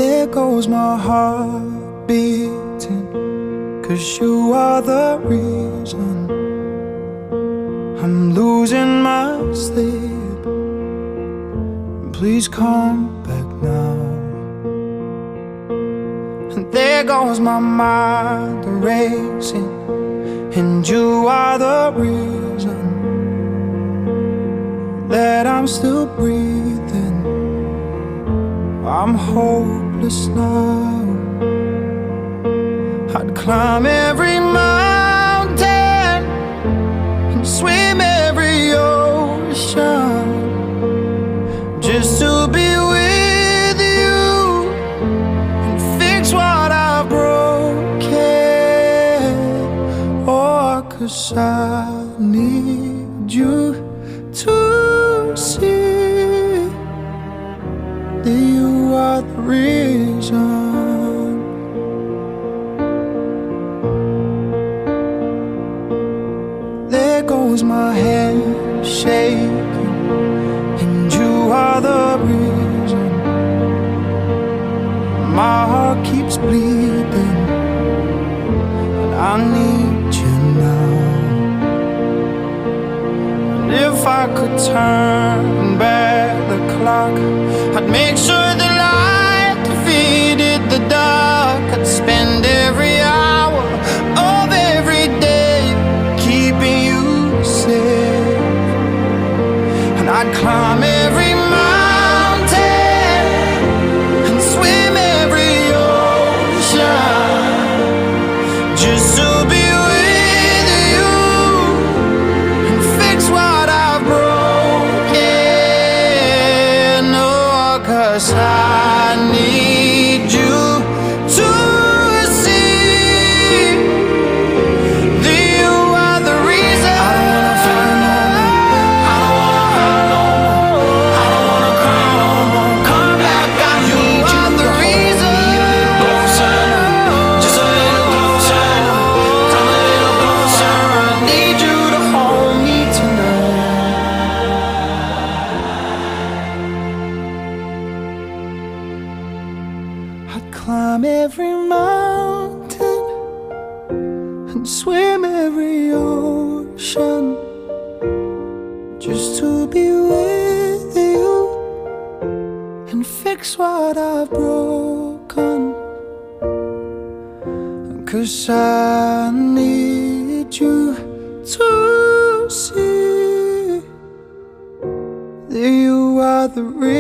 There goes my heart beating, 'cause you are the reason I'm losing my sleep. Please come back now. And there goes my mind racing, and you are the reason that I'm still breathing. I'm hopeless now. I'd climb every mountain and swim every ocean just to be with you and fix what I've broken. Oh, 'cause I need you to see that you are the reason. There goes my hand shaking, and you are the reason my heart keeps bleeding, and I need you now. And if I could turn back the clock, I'd make sure the light defeated the dark. I'd spend every hour of every day keeping you safe, and I'd climb every mountain and swim every ocean just to be with you and fix what I've broken. Oh, 'cause I need you to see that you are the reason. I don't wanna fight no more. I don't wanna hurt no more. I don't wanna cry no more. Come back, I need you are the reason. Closer, just a little closer. Come a little closer. I need you to hold me tonight. I'd climb every mountain and swim every ocean just to be with you and fix what I've broken. 'Cause I need you to see that you are the reason.